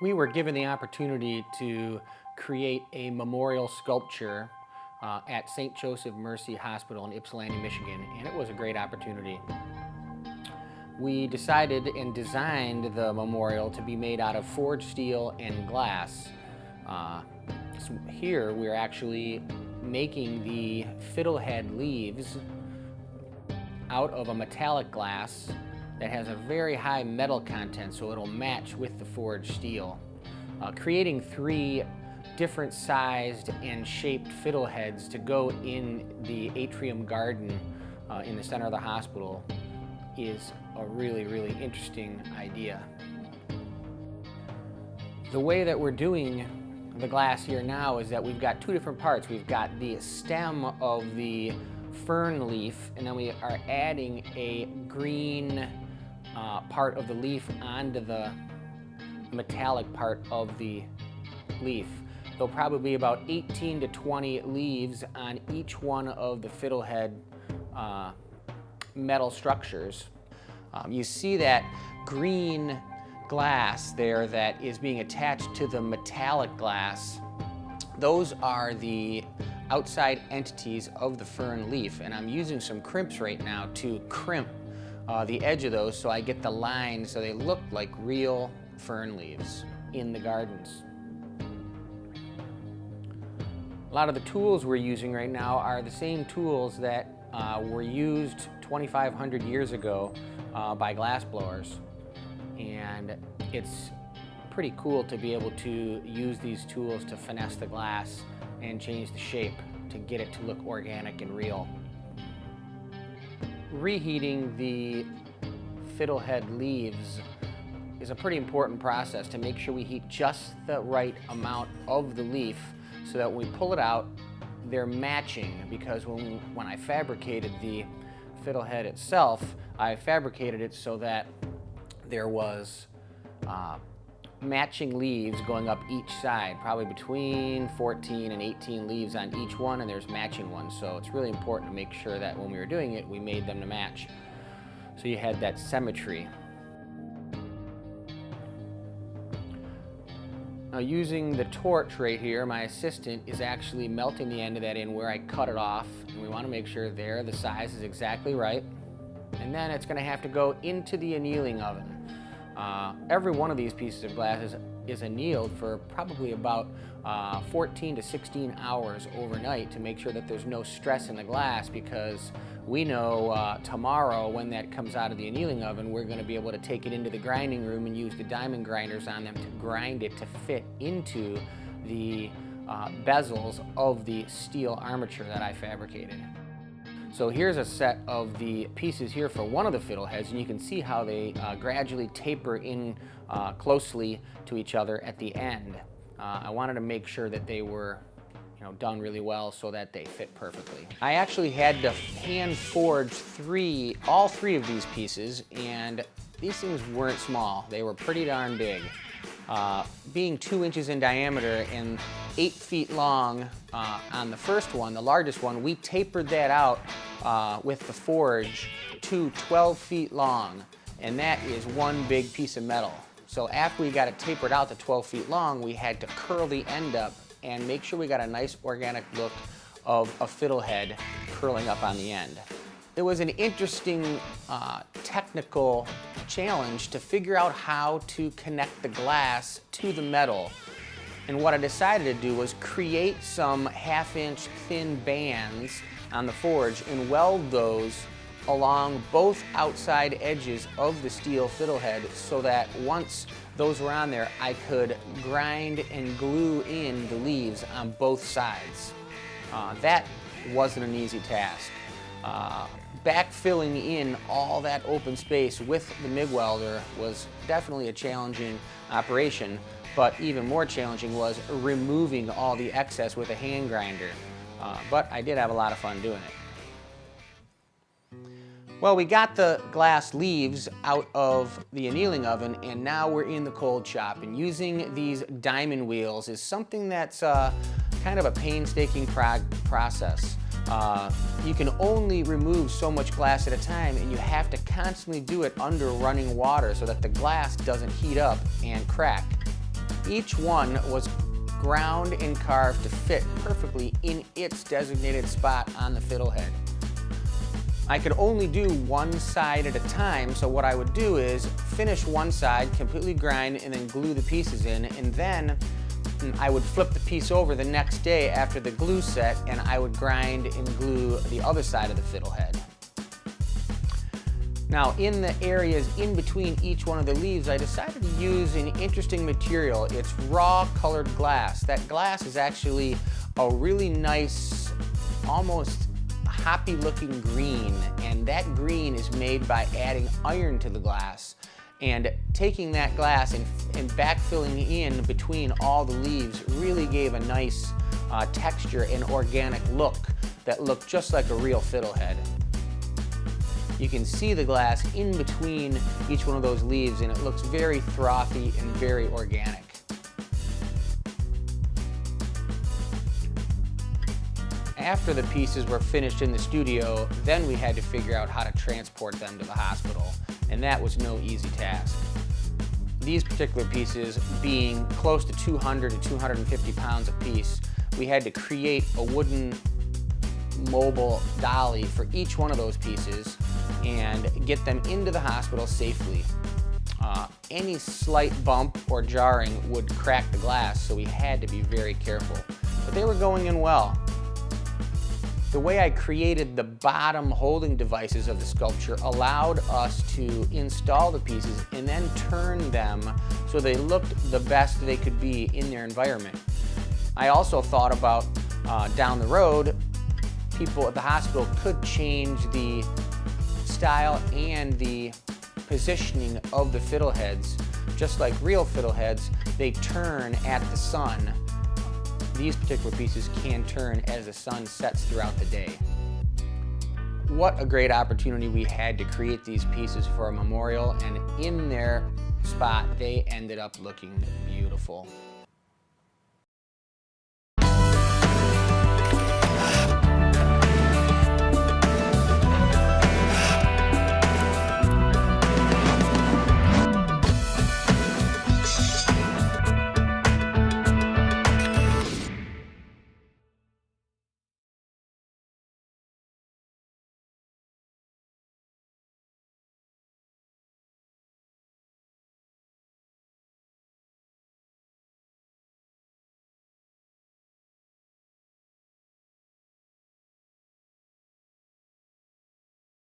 We were given the opportunity to create a memorial sculpture at St. Joseph Mercy Hospital in Ypsilanti, Michigan, and it was a great opportunity. We decided and designed the memorial to be made out of forged steel and glass. So here we're actually making the fiddlehead leaves out of a metallic glass that has a very high metal content, so it'll match with the forged steel. Creating three different sized and shaped fiddleheads to go in the atrium garden in the center of the hospital is a really interesting idea. The way that we're doing the glass here now is that we've got two different parts. We've got the stem of the fern leaf, and then we are adding a green part of the leaf onto the metallic part of the leaf. There'll probably be about 18 to 20 leaves on each one of the fiddlehead metal structures. You see that green glass there that is being attached to the metallic glass. Those are the outside entities of the fern leaf, and I'm using some crimps right now to crimp the edge of those so I get the lines so they look like real fern leaves in the gardens. A lot of the tools we're using right now are the same tools that were used 2,500 years ago by glass blowers, and it's pretty cool to be able to use these tools to finesse the glass and change the shape to get it to look organic and real. Reheating the fiddlehead leaves is a pretty important process to make sure we heat just the right amount of the leaf so that when we pull it out, they're matching, because when I fabricated the fiddlehead itself, I fabricated it so that there was matching leaves going up each side, probably between 14 and 18 leaves on each one, and there's matching ones. So it's really important to make sure that when we were doing it, we made them to match. So you had that symmetry. Now, using the torch right here, my assistant is actually melting the end of that in where I cut it off, and we want to make sure there the size is exactly right. And then it's going to have to go into the annealing oven. Every one of these pieces of glass is annealed for probably about 14 to 16 hours overnight to make sure that there's no stress in the glass, because we know tomorrow when that comes out of the annealing oven, we're going to be able to take it into the grinding room and use the diamond grinders on them to grind it to fit into the bezels of the steel armature that I fabricated. So here's a set of the pieces here for one of the fiddleheads, and you can see how they gradually taper in closely to each other at the end. I wanted to make sure that they were done really well so that they fit perfectly. I actually had to hand forge all three of these pieces, and these things weren't small. They were pretty darn big. Being 2 inches in diameter and 8 feet long on the first one, the largest one, we tapered that out with the forge to 12 feet long, and that is one big piece of metal. So after we got it tapered out to 12 feet long, we had to curl the end up and make sure we got a nice organic look of a fiddlehead curling up on the end. It was an interesting technical challenge to figure out how to connect the glass to the metal. And what I decided to do was create some 1/2-inch thin bands on the forge and weld those along both outside edges of the steel fiddlehead so that once those were on there, I could grind and glue in the leaves on both sides. That wasn't an easy task. Backfilling in all that open space with the MIG welder was definitely a challenging operation, but even more challenging was removing all the excess with a hand grinder. But I did have a lot of fun doing it. Well, we got the glass leaves out of the annealing oven, and now we're in the cold shop. And using these diamond wheels is something that's kind of a painstaking process. You can only remove so much glass at a time, and you have to constantly do it under running water so that the glass doesn't heat up and crack. Each one was ground and carved to fit perfectly in its designated spot on the fiddlehead. I could only do one side at a time, so what I would do is finish one side, completely grind, and then glue the pieces in, and then I would flip the piece over the next day after the glue set, and I would grind and glue the other side of the fiddlehead. Now, in the areas in between each one of the leaves, I decided to use an interesting material. It's raw colored glass. That glass is actually a really nice, almost hoppy looking green, and that green is made by adding iron to the glass and taking that glass and backfilling in between all the leaves really gave a nice texture and organic look that looked just like a real fiddlehead. You can see the glass in between each one of those leaves, and it looks very frothy and very organic. After the pieces were finished in the studio, then we had to figure out how to transport them to the hospital, and that was no easy task. These particular pieces being close to 200 to 250 pounds a piece, we had to create a wooden mobile dolly for each one of those pieces and get them into the hospital safely. Any slight bump or jarring would crack the glass, so we had to be very careful. But they were going in well. The way I created the bottom holding devices of the sculpture allowed us to install the pieces and then turn them so they looked the best they could be in their environment. I also thought about down the road, people at the hospital could change the style and the positioning of the fiddleheads. Just like real fiddleheads, they turn at the sun. These particular pieces can turn as the sun sets throughout the day. What a great opportunity we had to create these pieces for a memorial, and in their spot, they ended up looking beautiful.